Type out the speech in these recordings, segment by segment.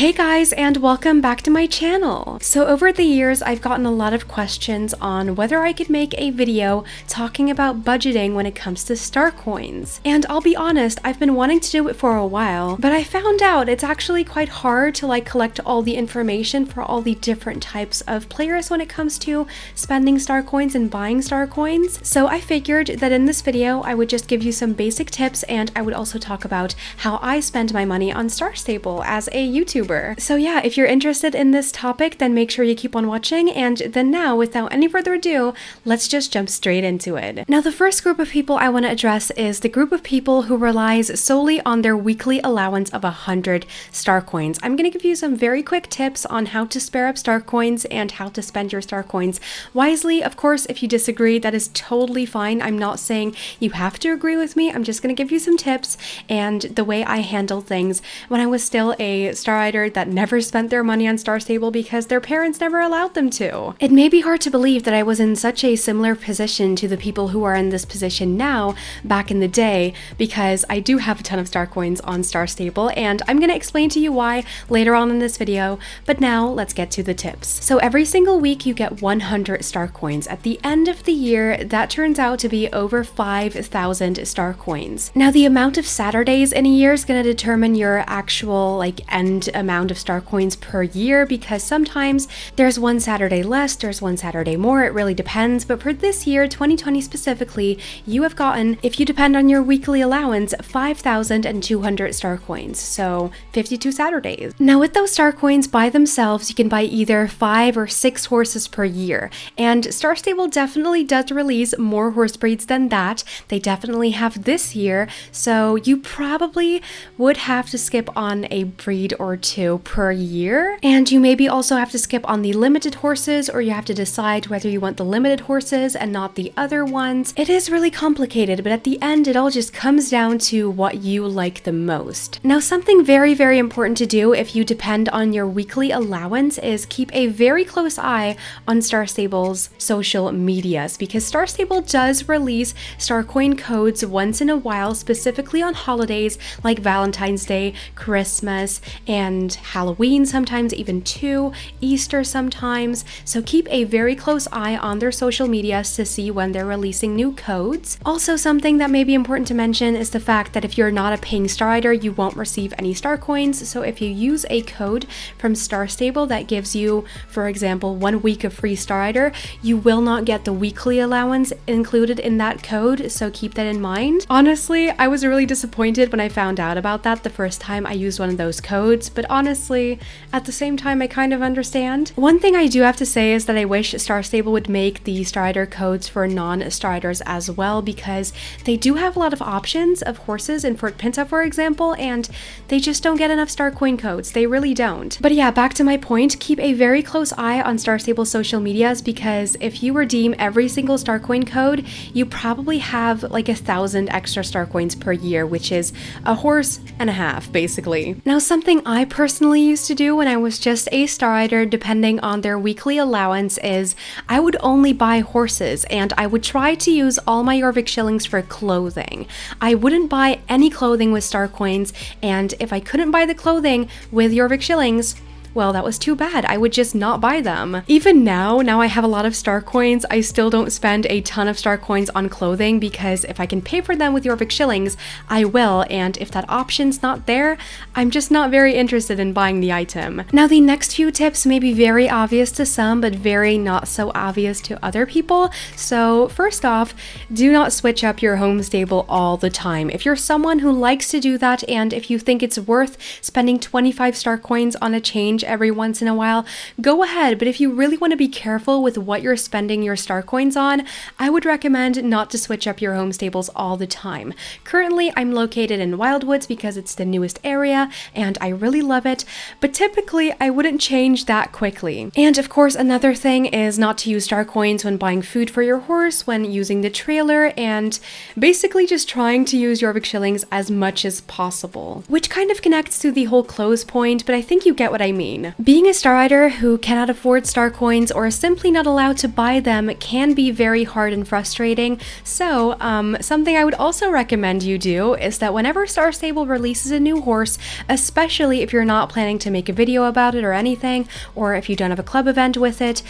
Hey guys, and welcome back to my channel. So over the years, I've gotten a lot of questions on whether I could make a video talking about budgeting when it comes to star coins. And I'll be honest, I've been wanting to do it for a while, but I found out it's actually quite hard to collect all the information for all the different types of players when it comes to spending star coins and buying star coins. So I figured that in this video, I would just give you some basic tips, and I would also talk about how I spend my money on Star Stable as a YouTuber. So yeah, if you're interested in this topic, then make sure you keep on watching, and then now, without any further ado, let's just jump straight into it. Now, the first group of people I want to address is the group of people who relies solely on their weekly allowance of 100 star coins. I'm going to give you some very quick tips on how to spare up star coins and how to spend your star coins wisely. Of course, if you disagree, that is totally fine. I'm not saying you have to agree with me. I'm just going to give you some tips and the way I handle things when I was still a star that never spent their money on Star Stable because their parents never allowed them to. It may be hard to believe that I was in such a similar position to the people who are in this position now back in the day, because I do have a ton of star coins on Star Stable, and I'm going to explain to you why later on in this video, but now let's get to the tips. So every single week you get 100 star coins. At the end of the year, that turns out to be over 5,000 star coins. Now, the amount of Saturdays in a year is going to determine your actual end amount of star coins per year, because sometimes there's one Saturday less, there's one Saturday more, it really depends. But for this year, 2020 specifically, you have gotten, if you depend on your weekly allowance, 5,200 star coins, so 52 Saturdays. Now, with those star coins by themselves, you can buy either 5 or 6 horses per year, and Star Stable definitely does release more horse breeds than that. They definitely have this year, so you probably would have to skip on a breed or two per year, and you maybe also have to skip on the limited horses, or you have to decide whether you want the limited horses and not the other ones. It is really complicated, but at the end it all just comes down to what you like the most. Now, something very, very important to do if you depend on your weekly allowance is keep a very close eye on Star Stable's social medias, because Star Stable does release star coin codes once in a while, specifically on holidays like Valentine's Day, Christmas, and Halloween, sometimes even too, Easter sometimes. So keep a very close eye on their social medias to see when they're releasing new codes. Also, something that may be important to mention is the fact that if you're not a paying star rider, you won't receive any star coins. So if you use a code from Star Stable that gives you, for example, 1 week of free star rider, you will not get the weekly allowance included in that code, so keep that in mind. Honestly, I was really disappointed when I found out about that the first time I used one of those codes, but honestly, at the same time, I kind of understand. One thing I do have to say is that I wish Star Stable would make the star rider codes for non-star riders as well, because they do have a lot of options of horses in Fort Pinta, for example, and they just don't get enough star coin codes. They really don't. But yeah, back to my point, keep a very close eye on Star Stable's social medias, because if you redeem every single star coin code, you probably have 1,000 extra star coins per year, which is a horse and a half, basically. Now, something I personally used to do when I was just a star rider, depending on their weekly allowance, is I would only buy horses, and I would try to use all my Jorvik shillings for clothing. I wouldn't buy any clothing with star coins, and if I couldn't buy the clothing with Jorvik shillings, well, that was too bad. I would just not buy them. Even now I have a lot of star coins, I still don't spend a ton of star coins on clothing, because if I can pay for them with Jorvik shillings, I will, and if that option's not there, I'm just not very interested in buying the item. Now, the next few tips may be very obvious to some, but very not so obvious to other people. So first off, do not switch up your home stable all the time. If you're someone who likes to do that, and if you think it's worth spending 25 star coins on a change every once in a while, go ahead. But if you really want to be careful with what you're spending your star coins on, I would recommend not to switch up your home stables all the time. Currently, I'm located in Wildwoods because it's the newest area and I really love it, but typically I wouldn't change that quickly. And of course, another thing is not to use star coins when buying food for your horse, when using the trailer, and basically just trying to use Jorvik shillings as much as possible. Which kind of connects to the whole clothes point, but I think you get what I mean. mean. Being a star rider who cannot afford star coins or is simply not allowed to buy them can be very hard and frustrating. So something I would also recommend you do is that whenever Star Stable releases a new horse, especially if you're not planning to make a video about it or anything, or if you don't have a club event with it,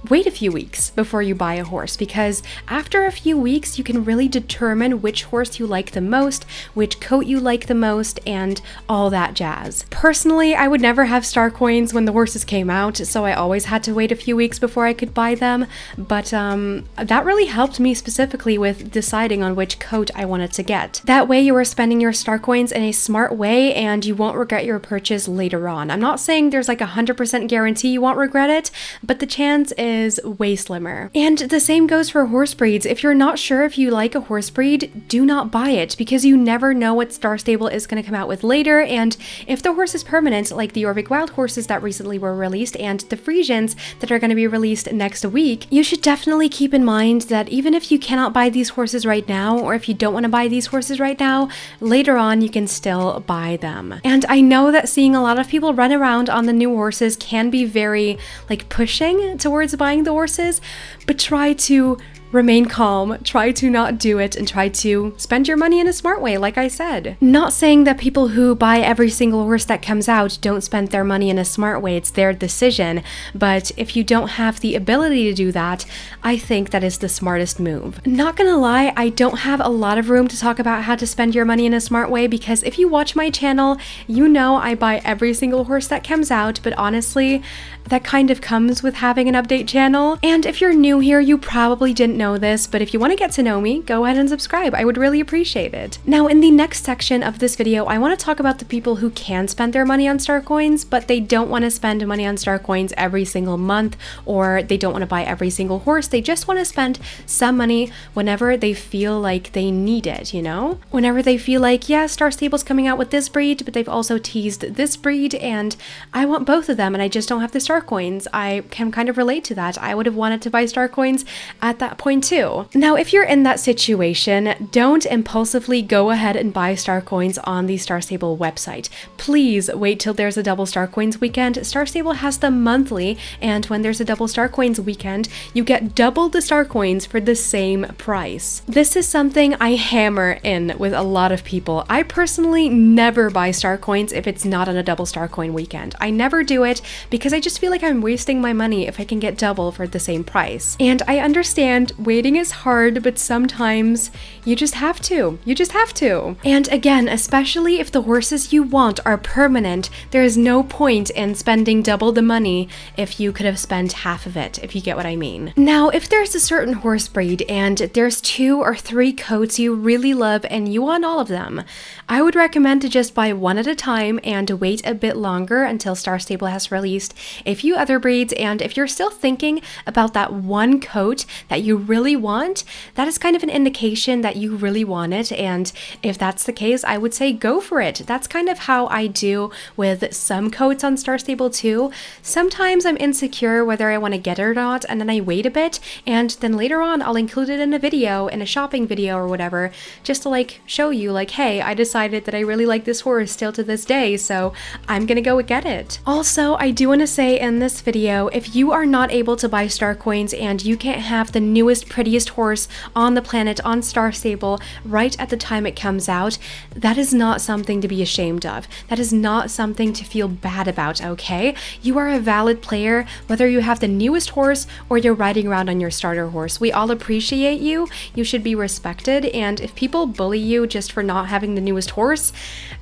wait a few weeks before you buy a horse, because after a few weeks you can really determine which horse you like the most, which coat you like the most, and all that jazz. Personally, I would never have star coins when the horses came out, so I always had to wait a few weeks before I could buy them, but that really helped me specifically with deciding on which coat I wanted to get. That way you are spending your star coins in a smart way and you won't regret your purchase later on. I'm not saying there's like a 100% guarantee you won't regret it, but the chance is way slimmer. And the same goes for horse breeds. If you're not sure if you like a horse breed, do not buy it, because you never know what Star Stable is going to come out with later, and if the horse is permanent, like the Orvik Wild horses that recently were released and the Frisians that are going to be released next week, you should definitely keep in mind that even if you cannot buy these horses right now, or if you don't want to buy these horses right now, later on you can still buy them. And I know that seeing a lot of people run around on the new horses can be very like pushing towards buying the horses, but try to remain calm, try to not do it, and try to spend your money in a smart way, like I said. Not saying that people who buy every single horse that comes out don't spend their money in a smart way, it's their decision, but if you don't have the ability to do that, I think that is the smartest move. Not gonna lie, I don't have a lot of room to talk about how to spend your money in a smart way, because if you watch my channel, you know I buy every single horse that comes out, but honestly, that kind of comes with having an update channel. And if you're new here, you probably didn't know this, but if you want to get to know me, go ahead and subscribe. I would really appreciate it. Now, in the next section of this video, I want to talk about the people who can spend their money on star coins, but they don't want to spend money on star coins every single month, or they don't want to buy every single horse. They just want to spend some money whenever they feel like they need it, you know? Whenever they feel like, yeah, Star Stable's coming out with this breed, but they've also teased this breed, and I want both of them, and I just don't have the star coins. I can kind of relate to that. I would have wanted to buy star coins at that point too. Now, if you're in that situation, don't impulsively go ahead and buy star coins on the Star Stable website. Please wait till there's a double star coins weekend. Star Stable has them monthly, and when there's a double star coins weekend, you get double the star coins for the same price. This is something I hammer in with a lot of people. I personally never buy star coins if it's not on a double star coin weekend. I never do it because I just feel like I'm wasting my money if I can get double for the same price. And I understand waiting is hard, but sometimes you just have to. You just have to. And again, especially if the horses you want are permanent, there is no point in spending double the money if you could have spent half of it, if you get what I mean. Now, if there's a certain horse breed and there's 2 or 3 coats you really love and you want all of them, I would recommend to just buy one at a time and wait a bit longer until Star Stable has released a few other breeds. And if you're still thinking about that one coat that you really want, that is kind of an indication that you really want it. And if that's the case, I would say go for it. That's kind of how I do with some coats on Star Stable too. Sometimes I'm insecure whether I want to get it or not, and then I wait a bit, and then later on I'll include it in a video, in a shopping video or whatever, just to like show you like, hey, I decided that I really like this horse still to this day, so I'm gonna go get it. Also, I do want to say in this video, if you are not able to buy star coins and you can't have the newest, prettiest horse on the planet on Star Stable right at the time it comes out, that is not something to be ashamed of. That is not something to feel bad about, okay? You are a valid player, whether you have the newest horse or you're riding around on your starter horse. We all appreciate you. You should be respected, and if people bully you just for not having the newest horse,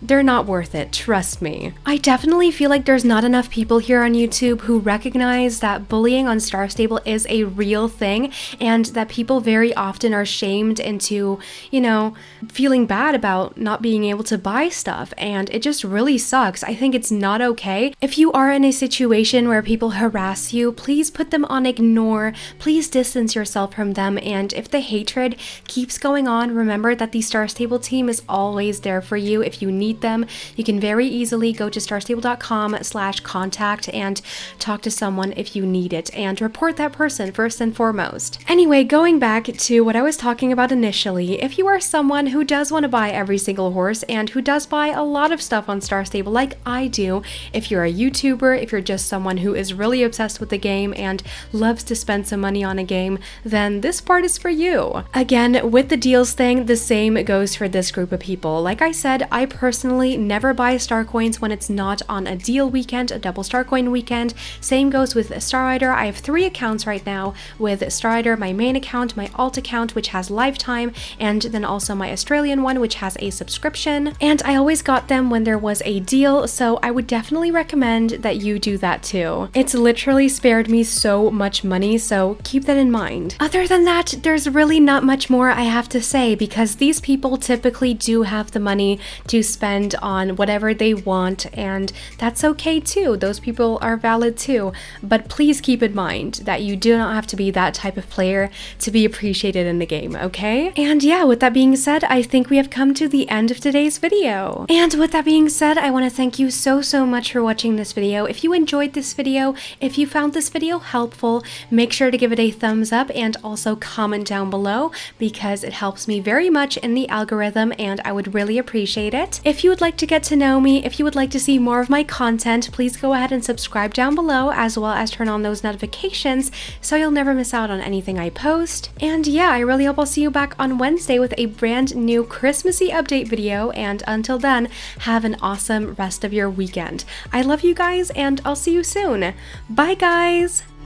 they're not worth it, trust me. I definitely feel like there's not enough people here on YouTube who recognize that bullying on Star Stable is a real thing, and that people very often are shamed into, you know, feeling bad about not being able to buy stuff, and it just really sucks. I think it's not okay. If you are in a situation where people harass you, please put them on ignore, please distance yourself from them, and if the hatred keeps going on, remember that the Star Stable team is always there for you if you need them. You can very easily go to starstable.com/contact and talk to someone if you need it, and report that person first and foremost. Anyway, Anyway, going back to what I was talking about initially, if you are someone who does want to buy every single horse and who does buy a lot of stuff on Star Stable like I do, if you're a YouTuber, if you're just someone who is really obsessed with the game and loves to spend some money on a game, then this part is for you. Again, with the deals thing, the same goes for this group of people. Like I said, I personally never buy star coins when it's not on a deal weekend, a double star coin weekend. Same goes with Starrider. I have 3 accounts right now with Starrider, my main account, my alt account, which has lifetime, and then also my Australian one, which has a subscription. And I always got them when there was a deal, so I would definitely recommend that you do that too. It's literally spared me so much money, so keep that in mind. Other than that, there's really not much more I have to say because these people typically do have the money to spend on whatever they want, and that's okay too. Those people are valid too, but please keep in mind that you do not have to be that type of player to be appreciated in the game, okay? And yeah, with that being said, I think we have come to the end of today's video. And with that being said, I want to thank you so much for watching this video. If you enjoyed this video, if you found this video helpful, make sure to give it a thumbs up and also comment down below because it helps me very much in the algorithm and I would really appreciate it. If you would like to get to know me, if you would like to see more of my content, please go ahead and subscribe down below as well as turn on those notifications so you'll never miss out on anything I post. And yeah, I really hope I'll see you back on Wednesday with a brand new Christmassy update video, and until then, have an awesome rest of your weekend. I love you guys and I'll see you soon. Bye guys!